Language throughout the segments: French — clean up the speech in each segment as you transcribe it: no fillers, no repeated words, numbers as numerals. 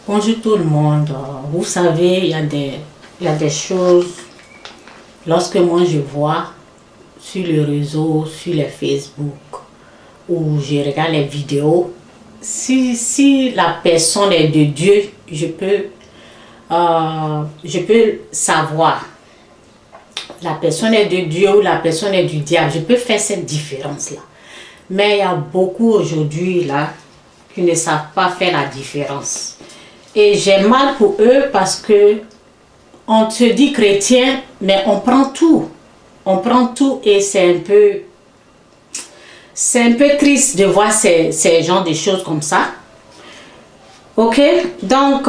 Bonjour tout le monde. Vous savez, il y a des choses, lorsque moi je vois sur le réseau, sur les Facebook, ou je regarde les vidéos, si la personne est de Dieu, je peux savoir la personne est de Dieu ou la personne est du diable. Je peux faire cette différence-là. Mais il y a beaucoup aujourd'hui là qui ne savent pas faire la différence. Et j'ai mal pour eux parce que on se dit chrétien, mais on prend tout. On prend tout et c'est un peu triste de voir ces genres de choses comme ça. Ok? Donc,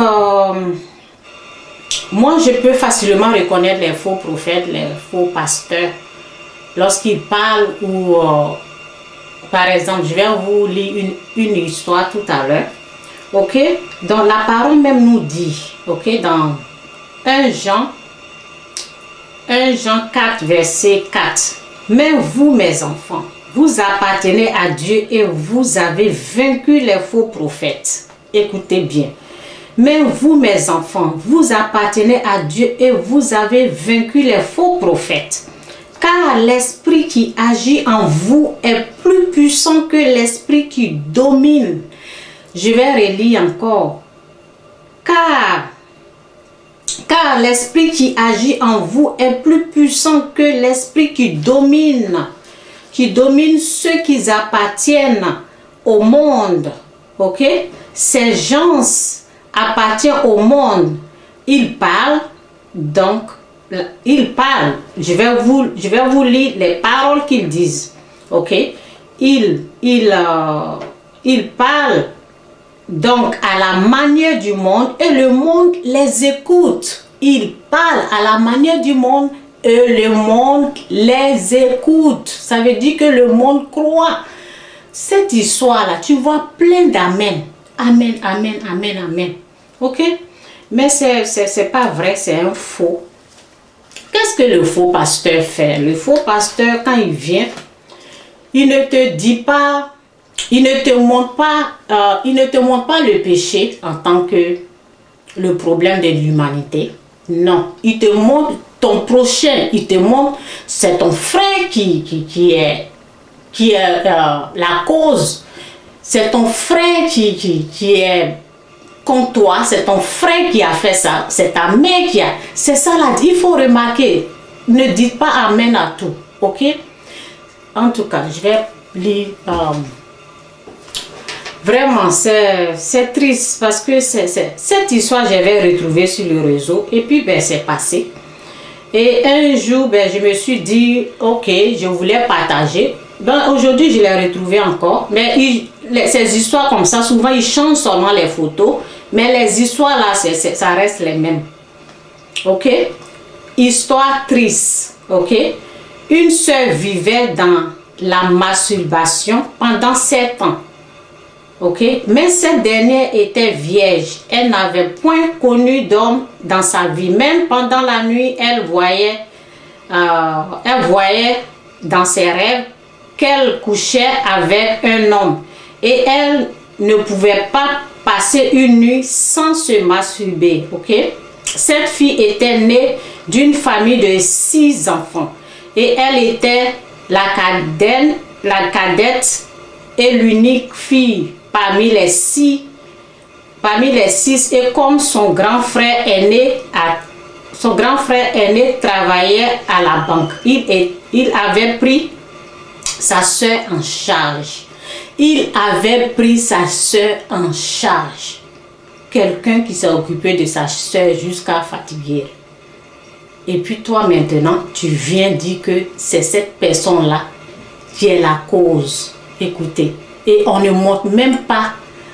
moi, je peux facilement reconnaître les faux prophètes, les faux pasteurs, lorsqu'ils parlent ou, par exemple, je vais vous lire une histoire tout à l'heure. Ok? Donc, la parole même nous dit, ok, dans 1 Jean 4, verset 4. Mais vous, mes enfants, vous appartenez à Dieu et vous avez vaincu les faux prophètes. Écoutez bien. Mais vous, mes enfants, vous appartenez à Dieu et vous avez vaincu les faux prophètes. Car l'esprit qui agit en vous est plus puissant que l'esprit qui domine. Je vais relire encore. Car l'esprit qui agit en vous est plus puissant que l'esprit qui domine ceux qui appartiennent au monde. Ok? Ces gens appartiennent au monde. Ils parlent, donc, ils parlent. Je vais vous lire les paroles qu'ils disent. Ok? Ils parlent donc à la manière du monde et le monde les écoute. Ils parlent à la manière du monde et le monde les écoute. Ça veut dire que le monde croit. Cette histoire-là, tu vois plein d'amen. Amen, amen, amen, amen. Ok? Mais c'est pas vrai, c'est un faux. Qu'est-ce que le faux pasteur fait? Le faux pasteur, quand il vient, il ne te dit pas, il ne te montre pas le péché en tant que le problème de l'humanité. Non, il te montre ton prochain, il te montre, c'est ton frère qui est la cause. C'est ton frère qui est contre toi, c'est ton frère qui a fait ça, c'est ta mère qui a... C'est ça là, il faut remarquer, ne dites pas amen à tout, ok? En tout cas, je vais lire... Vraiment, c'est triste parce que cette histoire, j'avais retrouvée sur le réseau et puis ben, c'est passé. Et un jour, ben, je me suis dit, ok, je voulais partager. Ben, aujourd'hui, je l'ai retrouvé encore. Mais ces histoires comme ça, souvent, ils changent seulement les photos. Mais les histoires là, ça reste les mêmes. Ok? Histoire triste. Ok? Une sœur vivait dans la masturbation pendant 7 ans. Ok? Mais cette dernière était vierge. Elle n'avait point connu d'homme dans sa vie. Même pendant la nuit, elle voyait dans ses rêves qu'elle couchait avec un homme. Et elle ne pouvait pas passer une nuit sans se masturber. Ok? Cette fille était née d'une famille de 6 enfants. Et elle était la cadette et l'unique fille parmi les 6. Et comme son grand frère aîné travaillait à la banque, il avait pris sa soeur en charge. Quelqu'un qui s'est occupé de sa soeur jusqu'à fatiguer. Et puis toi maintenant, tu viens dire que c'est cette personne-là qui est la cause. Écoutez. Et on ne montre même pas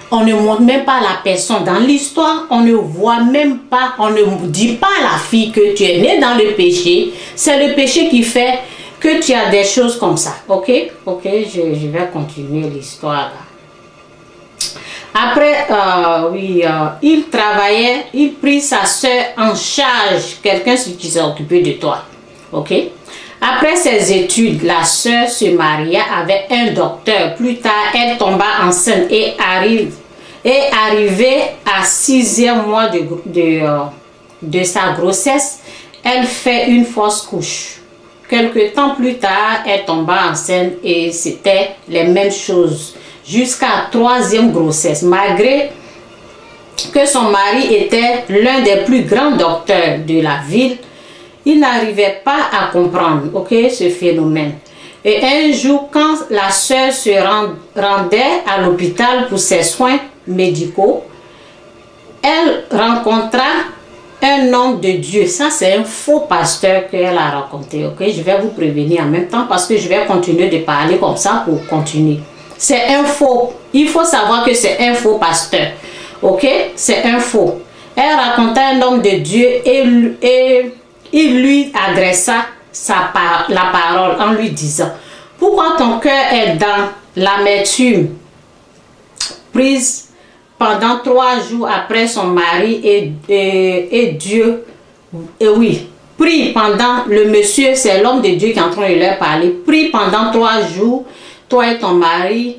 la personne dans l'histoire, on ne voit même pas, on ne dit pas à la fille que tu es née dans le péché. C'est le péché qui fait que tu as des choses comme ça. Ok, je vais continuer l'histoire là. Après, il travaillait, il prit sa soeur en charge, quelqu'un qui s'est occupé de toi. Ok. Après ses études, la sœur se maria avec un docteur. Plus tard, elle tomba enceinte et Et arrivée à 6e mois de sa grossesse, elle fait une fausse couche. Quelque temps plus tard, elle tomba enceinte et c'était les mêmes choses jusqu'à 3e grossesse. Malgré que son mari était l'un des plus grands docteurs de la ville, il n'arrivait pas à comprendre, ce phénomène. Et un jour, quand la sœur se rendait à l'hôpital pour ses soins médicaux, elle rencontra un homme de Dieu. Ça, c'est un faux pasteur qu'elle a raconté. Je vais vous prévenir en même temps parce que je vais continuer de parler comme ça pour continuer. C'est un faux. Il faut savoir que c'est un faux pasteur. C'est un faux. Elle racontait un homme de Dieu et il lui adressa la parole en lui disant: pourquoi ton cœur est dans l'amertume, prise pendant 3 jours après son mari et Dieu, et oui, prie pendant, le monsieur, c'est l'homme de Dieu qui est en train de leur parler, prie pendant 3 jours, toi et ton mari,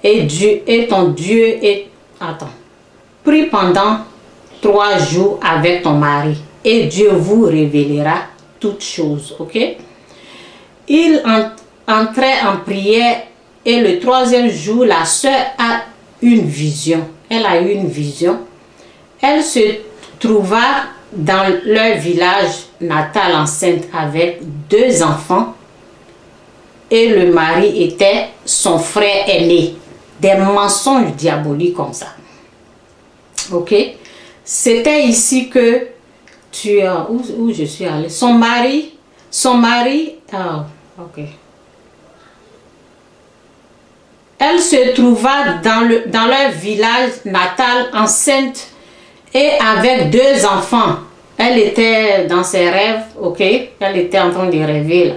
et Dieu, et ton Dieu, prie pendant 3 jours avec ton mari, et Dieu vous révélera toutes choses, Il entrait en prière, et le 3e jour, la sœur a une vision. Elle a eu une vision. Elle se trouva dans leur village natal enceinte avec 2 enfants et le mari était son frère aîné. Des mensonges diaboliques comme ça. C'était ici que où je suis allée. Son mari, Elle se trouva dans leur village natal enceinte et avec 2 enfants. Elle était dans ses rêves, Elle était en train de rêver, là.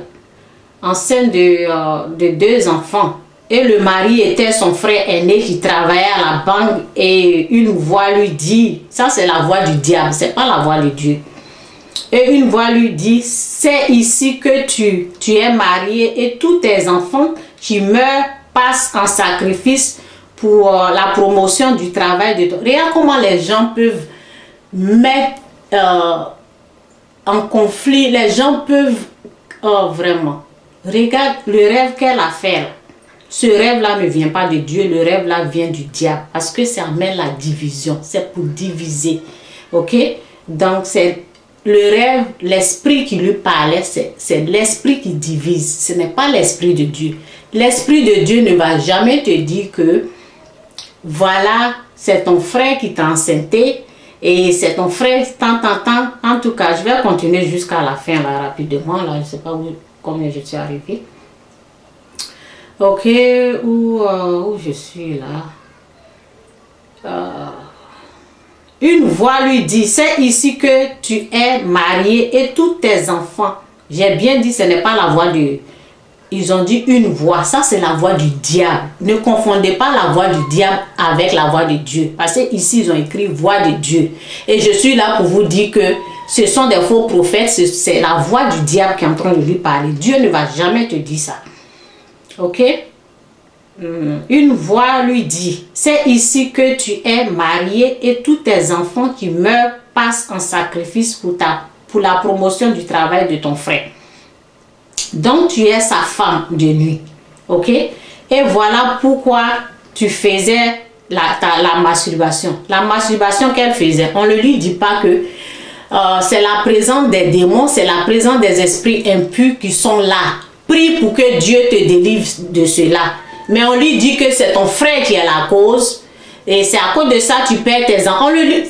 Enceinte de 2 enfants. Et le mari était son frère aîné qui travaillait à la banque et une voix lui dit, ça c'est la voix du diable, c'est pas la voix de Dieu. Et une voix lui dit, c'est ici que tu es marié et tous tes enfants qui meurent passent en sacrifice pour la promotion du travail de ton. Regarde comment les gens peuvent mettre en conflit, les gens peuvent vraiment. Regarde le rêve qu'elle a fait là. Ce rêve-là ne vient pas de Dieu, le rêve-là vient du diable. Parce que ça amène la division, c'est pour diviser. Donc c'est le rêve, l'esprit qui lui parlait, c'est l'esprit qui divise. Ce n'est pas l'esprit de Dieu. L'esprit de Dieu ne va jamais te dire que voilà, c'est ton frère qui t'a enceinté et c'est ton frère tant. En tout cas, je vais continuer jusqu'à la fin là, rapidement. Là, je ne sais pas combien je suis arrivée. Où je suis là. Une voix lui dit, c'est ici que tu es marié et tous tes enfants. J'ai bien dit, ce n'est pas la voix de... Ils ont dit une voix, ça c'est la voix du diable. Ne confondez pas la voix du diable avec la voix de Dieu. Parce que ici ils ont écrit voix de Dieu. Et je suis là pour vous dire que ce sont des faux prophètes, c'est la voix du diable qui est en train de lui parler. Dieu ne va jamais te dire ça. Une voix lui dit, c'est ici que tu es marié et tous tes enfants qui meurent passent en sacrifice pour la promotion du travail de ton frère. Donc tu es sa femme de nuit. Et voilà pourquoi tu faisais la masturbation. La masturbation qu'elle faisait, on ne lui dit pas que c'est la présence des démons, c'est la présence des esprits impurs qui sont là. Prie pour que Dieu te délivre de cela. Mais on lui dit que c'est ton frère qui est la cause. Et c'est à cause de ça que tu perds tes enfants. On lui dit...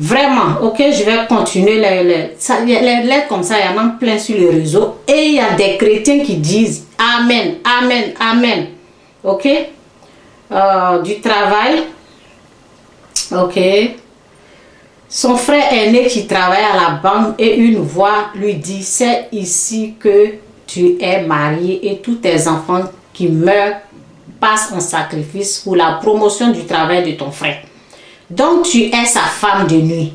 Vraiment, je vais continuer. Les lettres comme ça, il y en a plein sur le réseau. Et il y a des chrétiens qui disent Amen, Amen, Amen. Du travail. Son frère aîné qui travaille à la banque et une voix lui dit, c'est ici que tu es marié et tous tes enfants qui meurent passent en sacrifice pour la promotion du travail de ton frère. Donc tu es sa femme de nuit.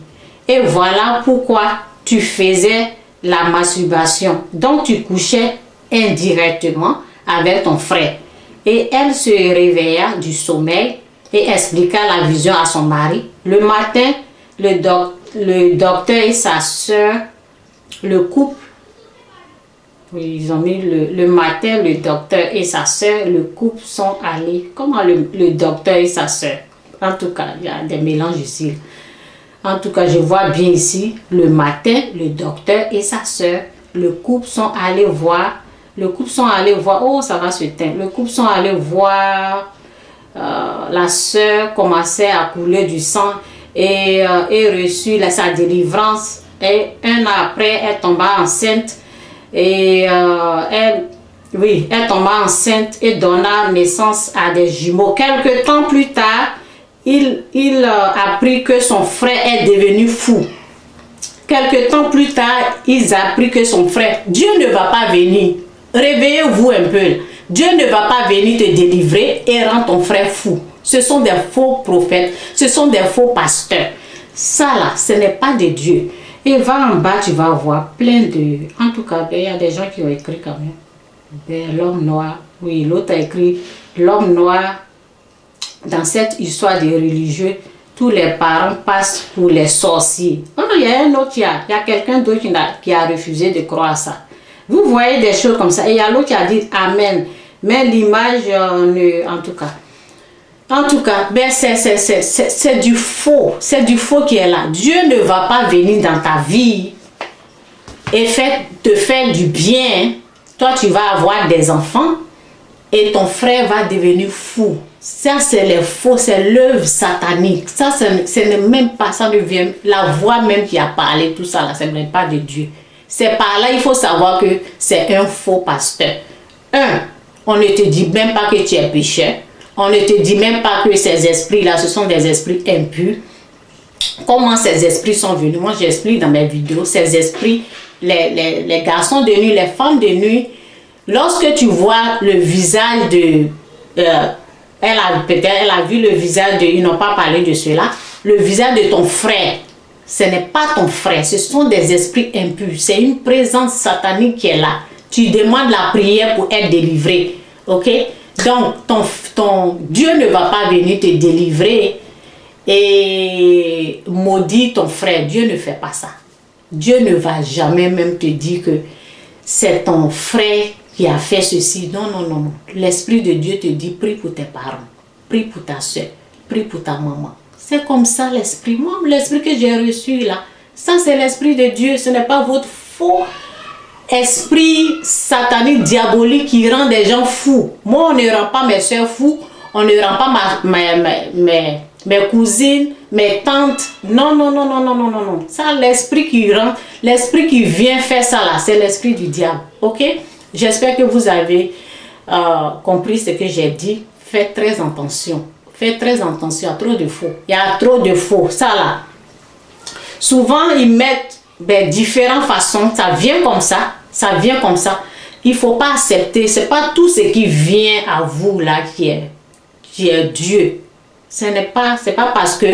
Et voilà pourquoi tu faisais la masturbation. Donc tu couchais indirectement avec ton frère. Et elle se réveilla du sommeil et expliqua la vision à son mari. Le matin, le docteur et sa soeur, le couple, oui, ils ont mis le matin, le docteur et sa soeur, le couple sont allés. Comment le docteur et sa soeur? En tout cas, il y a des mélanges ici. En tout cas, je vois bien ici, le matin, le docteur et sa soeur, le couple sont allés voir. Le couple sont allés voir, oh ça va se teindre. Le couple sont allés voir la soeur commençait à couler du sang et reçut sa délivrance. Et un an après, elle tomba enceinte. Et elle tomba enceinte et donna naissance à des jumeaux. Quelque temps plus tard, il apprit que son frère est devenu fou. Quelque temps plus tard, ils apprit que son frère, Dieu ne va pas venir. Réveillez-vous un peu. Dieu ne va pas venir te délivrer et rendre ton frère fou. Ce sont des faux prophètes, ce sont des faux pasteurs. Ça là, ce n'est pas de Dieu. Et va en bas, tu vas voir plein de... En tout cas, il y a des gens qui ont écrit quand même. L'homme noir. Oui, l'autre a écrit l'homme noir. Dans cette histoire des religieux, tous les parents passent pour les sorciers. Oh, il y a un autre, il y a quelqu'un d'autre qui a refusé de croire à ça. Vous voyez des choses comme ça. Et il y a l'autre qui a dit Amen. Mais l'image, en tout cas, ben c'est du faux. C'est du faux qui est là. Dieu ne va pas venir dans ta vie et te faire du bien. Toi, tu vas avoir des enfants et ton frère va devenir fou. Ça, c'est les faux, c'est l'œuvre satanique. Ça, ce n'est même pas, ça ne vient, la voix même qui a parlé, tout ça, là, ce n'est pas de Dieu. C'est par là, il faut savoir que c'est un faux pasteur. On ne te dit même pas que tu es pécheur. On ne te dit même pas que ces esprits-là, ce sont des esprits impurs. Comment ces esprits sont venus? Moi, j'explique dans mes vidéos, ces esprits, les garçons de nuit, les femmes de nuit, lorsque tu vois le visage de... elle a vu le visage de... Ils n'ont pas parlé de cela. Le visage de ton frère. Ce n'est pas ton frère. Ce sont des esprits impurs. C'est une présence satanique qui est là. Tu demandes la prière pour être délivré. Ok? Donc, ton Dieu ne va pas venir te délivrer et maudire ton frère. Dieu ne fait pas ça. Dieu ne va jamais même te dire que c'est ton frère qui a fait ceci. Non, non, non, non. L'Esprit de Dieu te dit, prie pour tes parents, prie pour ta soeur, prie pour ta maman. C'est comme ça l'Esprit. Moi, l'Esprit que j'ai reçu là, ça c'est l'Esprit de Dieu. Ce n'est pas votre faux esprit satanique, diabolique qui rend des gens fous. Moi, on ne rend pas mes soeurs fous. On ne rend pas mes cousines, mes tantes. Non, non, non, non, non, non, non, non. Ça, l'esprit qui rend, l'esprit qui vient faire ça là, c'est l'esprit du diable. Ok? J'espère que vous avez compris ce que j'ai dit. Faites très attention. Faites très attention. Il y a trop de faux. Il y a trop de faux. Ça là. Souvent, ils mettent différentes façons. Ça vient comme ça. Ça vient comme ça. Il ne faut pas accepter. Ce n'est pas tout ce qui vient à vous là qui est Dieu. Ce n'est pas parce que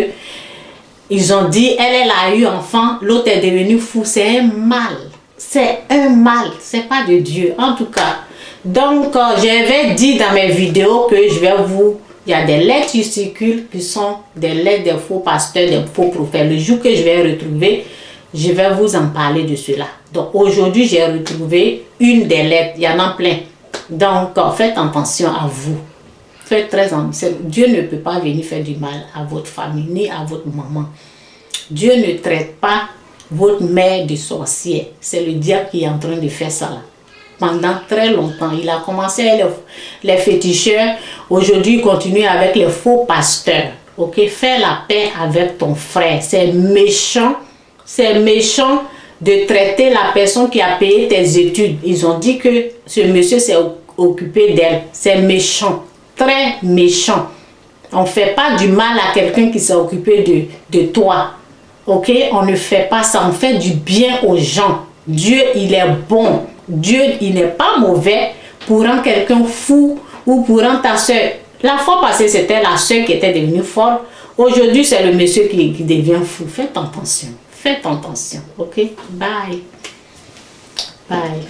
ils ont dit, elle a eu enfant, l'autre est devenu fou. C'est un mal. C'est un mal. Ce n'est pas de Dieu. En tout cas. Donc, j'avais dit dans mes vidéos que je vais vous... Il y a des lettres qui circulent qui sont des lettres des faux pasteurs, des faux prophètes. Le jour que je vais retrouver, je vais vous en parler de cela. Donc, aujourd'hui, j'ai retrouvé une des lettres. Il y en a plein. Donc, faites attention à vous. Faites très attention. Dieu ne peut pas venir faire du mal à votre famille, ni à votre maman. Dieu ne traite pas votre mère de sorcière. C'est le diable qui est en train de faire ça là. Pendant très longtemps, il a commencé avec les féticheurs. Aujourd'hui, il continue avec les faux pasteurs. Ok, fais la paix avec ton frère. C'est méchant. C'est méchant de traiter la personne qui a payé tes études. Ils ont dit que ce monsieur s'est occupé d'elle. C'est méchant. Très méchant. On ne fait pas du mal à quelqu'un qui s'est occupé de toi. Ok, on ne fait pas ça. On fait du bien aux gens. Dieu, il est bon. Dieu, il n'est pas mauvais pour rendre quelqu'un fou ou pour rendre ta soeur. La fois passée, c'était la soeur qui était devenue folle. Aujourd'hui, c'est le monsieur qui devient fou. Faites attention. Faites attention. Ok? Bye. Bye.